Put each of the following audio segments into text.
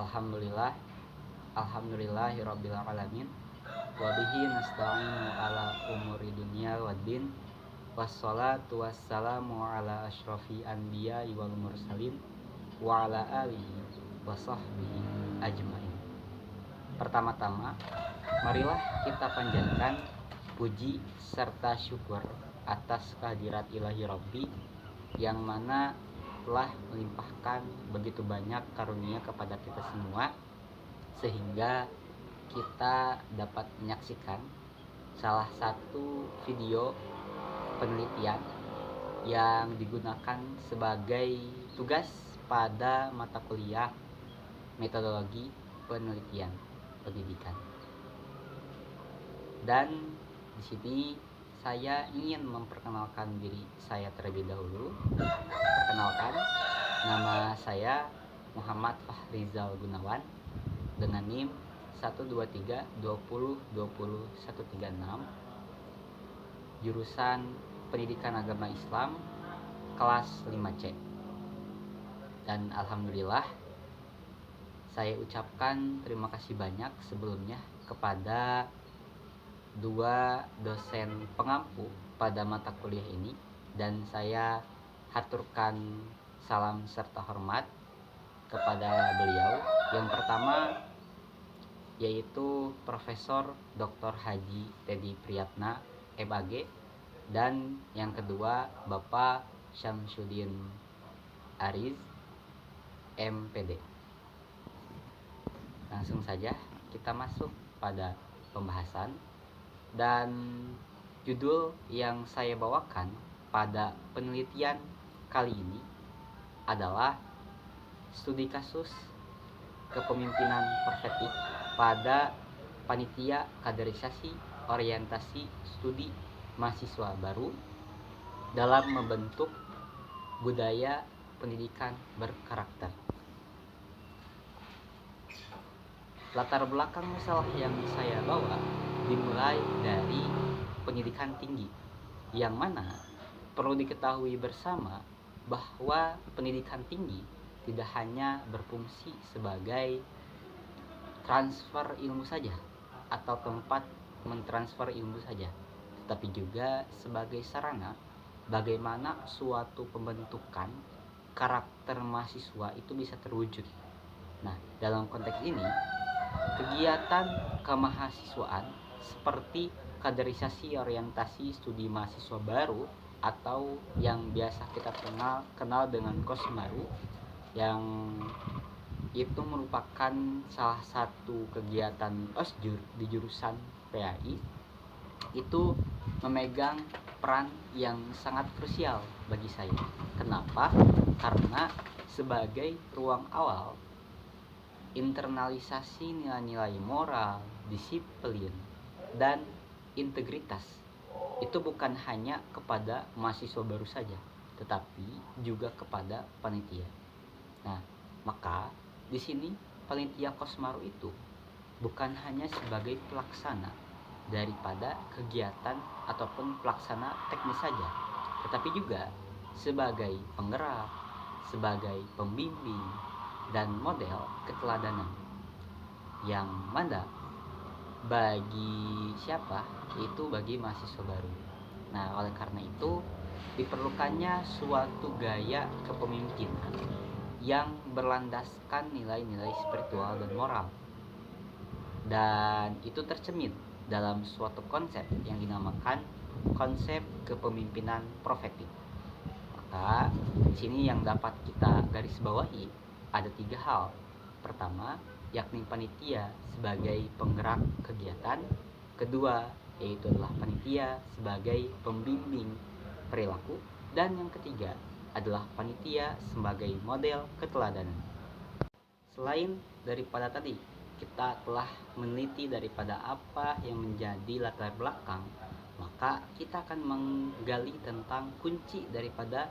Alhamdulillah, alhamdulillahirabbil alamin. Wa bihi nasta'inu ala umuri dunya waddin. Wassalatu wassalamu ala asyrafil anbiya'i wal mursalin wa ala alihi wa sahbihi ajmain. Pertama-tama, marilah kita panjatkan puji serta syukur atas kehadirat ilahi Rabbi yang mana telah melimpahkan begitu banyak karunia kepada kita semua, sehingga kita dapat menyaksikan salah satu video penelitian yang digunakan sebagai tugas pada mata kuliah metodologi penelitian pendidikan. Dan di sini saya ingin memperkenalkan diri saya terlebih dahulu. Perkenalkan, nama saya Muhammad Fahrizal Gunawan dengan NIM 12320200136, jurusan Pendidikan Agama Islam kelas 5C. Dan alhamdulillah saya ucapkan terima kasih banyak sebelumnya kepada dua dosen pengampu pada mata kuliah ini, dan saya haturkan salam serta hormat kepada beliau. Yang pertama yaitu Profesor Dr. Haji Teddy Priyatna MAG, dan yang kedua Bapak Syamsuddin Ariz MPD. Langsung saja kita masuk pada pembahasan, dan judul yang saya bawakan pada penelitian kali ini adalah studi kasus kepemimpinan profetik pada panitia kaderisasi orientasi studi mahasiswa baru dalam membentuk budaya pendidikan berkarakter. Latar belakang masalah yang saya bawa dimulai dari pendidikan tinggi, yang mana perlu diketahui bersama bahwa pendidikan tinggi tidak hanya berfungsi sebagai transfer ilmu saja atau tempat mentransfer ilmu saja, tetapi juga sebagai sarana bagaimana suatu pembentukan karakter mahasiswa itu bisa terwujud. Nah, dalam konteks ini, kegiatan kemahasiswaan seperti kaderisasi orientasi studi mahasiswa baru atau yang biasa kita kenal dengan Kosmaru, yang itu merupakan salah satu kegiatan osjur di jurusan PAI, itu memegang peran yang sangat krusial bagi saya. Kenapa? Karena sebagai ruang awal internalisasi nilai-nilai moral, disiplin, dan integritas itu bukan hanya kepada mahasiswa baru saja, tetapi juga kepada panitia. Nah, maka di sini panitia Kosmaru itu bukan hanya sebagai pelaksana daripada kegiatan ataupun pelaksana teknis saja, tetapi juga sebagai penggerak, sebagai pembimbing, dan model keteladanan yang mana bagi siapa? Itu bagi mahasiswa baru. Nah, oleh karena itu diperlukannya suatu gaya kepemimpinan yang berlandaskan nilai-nilai spiritual dan moral, dan itu tercermin dalam suatu konsep yang dinamakan konsep kepemimpinan profetik. Maka di sini yang dapat kita garis bawahi ada 3 hal. Pertama, yakni panitia sebagai penggerak kegiatan. Kedua, yaitu adalah panitia sebagai pembimbing perilaku. Dan yang ketiga adalah panitia sebagai model keteladanan. Selain daripada tadi kita telah meneliti daripada apa yang menjadi latar belakang, maka kita akan menggali tentang kunci daripada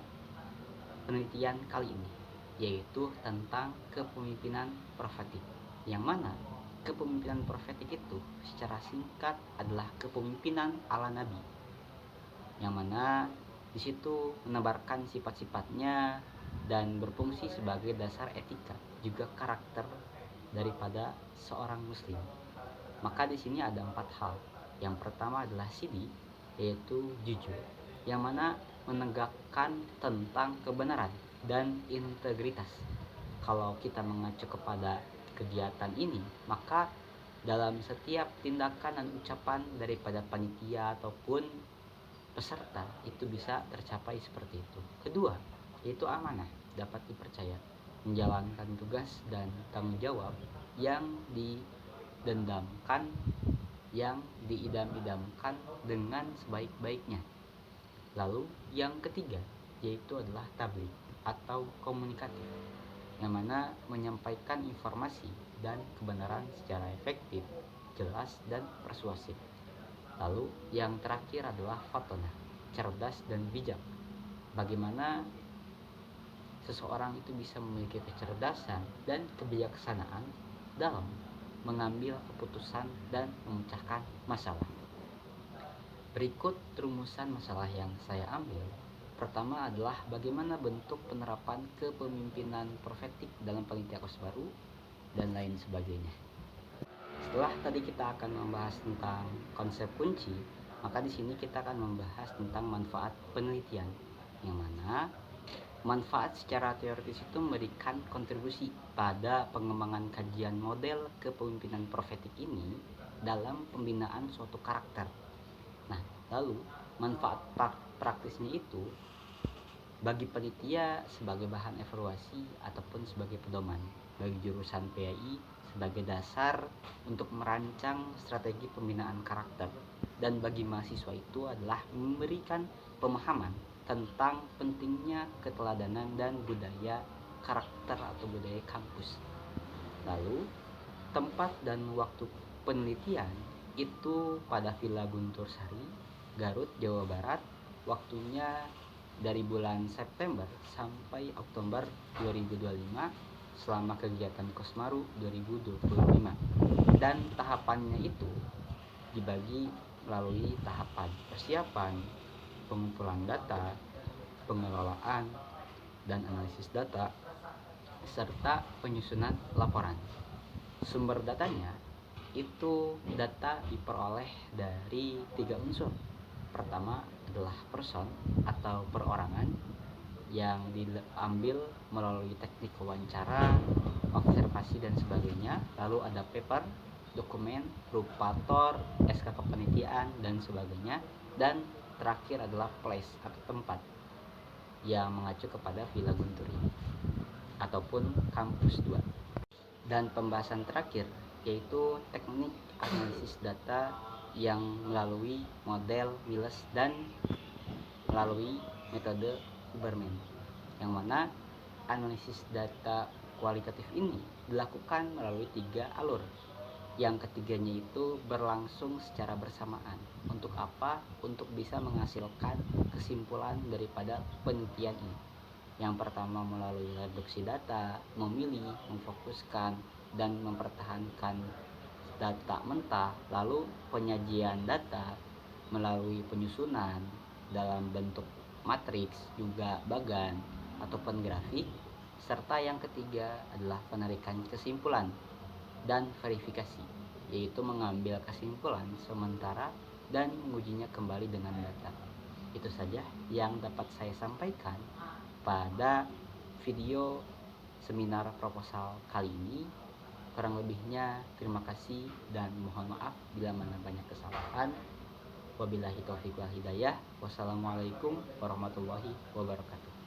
penelitian kali ini, yaitu tentang kepemimpinan profetik. Yang mana kepemimpinan profetik itu secara singkat adalah kepemimpinan ala Nabi, yang mana di situ menebarkan sifat-sifatnya dan berfungsi sebagai dasar etika juga karakter daripada seorang muslim. Maka di sini ada 4 hal. Yang pertama adalah sidi, yaitu jujur, yang mana menegakkan tentang kebenaran dan integritas. Kalau kita mengacu kepada kegiatan ini, maka dalam setiap tindakan dan ucapan daripada panitia ataupun peserta itu bisa tercapai seperti itu. Kedua, yaitu amanah, dapat dipercaya, menjalankan tugas dan tanggung jawab yang didendamkan, yang diidam-idamkan dengan sebaik-baiknya. Lalu yang ketiga, yaitu adalah tabligh atau komunikatif, yang mana menyampaikan informasi dan kebenaran secara efektif, jelas, dan persuasif. Lalu yang terakhir adalah fatonah, cerdas dan bijak. Bagaimana seseorang itu bisa memiliki kecerdasan dan kebijaksanaan dalam mengambil keputusan dan memecahkan masalah. Berikut rumusan masalah yang saya ambil. Pertama adalah bagaimana bentuk penerapan kepemimpinan profetik dalam panitia kos baru dan lain sebagainya. Setelah tadi kita akan membahas tentang konsep kunci, maka di sini kita akan membahas tentang manfaat penelitian, yang mana manfaat secara teoritis itu memberikan kontribusi pada pengembangan kajian model kepemimpinan profetik ini dalam pembinaan suatu karakter. Nah, lalu manfaat praktisnya itu bagi panitia sebagai bahan evaluasi ataupun sebagai pedoman, bagi jurusan PAI sebagai dasar untuk merancang strategi pembinaan karakter, dan bagi mahasiswa itu adalah memberikan pemahaman tentang pentingnya keteladanan dan budaya karakter atau budaya kampus. Lalu tempat dan waktu penelitian itu pada Villa Guntur Sari, Garut, Jawa Barat. Waktunya dari bulan September sampai Oktober 2025 selama kegiatan Kosmaru 2025. Dan tahapannya itu dibagi melalui tahapan persiapan, pengumpulan data, pengelolaan dan analisis data, serta penyusunan laporan. Sumber datanya itu data diperoleh dari 3 unsur. Pertama adalah person atau perorangan, yang diambil melalui teknik wawancara, observasi dan sebagainya. Lalu ada paper, dokumen, rupator, SK kepanitiaan dan sebagainya. Dan terakhir adalah place atau tempat, yang mengacu kepada Villa Guntur ini ataupun kampus 2. Dan pembahasan terakhir yaitu teknik analisis data yang melalui model Wiles dan melalui metode Huberman, yang mana analisis data kualitatif ini dilakukan melalui 3 alur. Yang ketiganya itu berlangsung secara bersamaan. Untuk apa? Untuk bisa menghasilkan kesimpulan daripada penelitian ini. Yang pertama melalui reduksi data, memilih, memfokuskan, dan mempertahankan data mentah. Lalu penyajian data melalui penyusunan dalam bentuk matriks, juga bagan ataupun grafik. Serta yang ketiga adalah penarikan kesimpulan dan verifikasi, yaitu mengambil kesimpulan sementara dan mengujinya kembali dengan data. Itu saja yang dapat saya sampaikan pada video seminar proposal kali ini. Kurang lebihnya terima kasih dan mohon maaf bila mana banyak kesalahan. Wabillahi taufiq wal hidayah. Wassalamualaikum warahmatullahi wabarakatuh.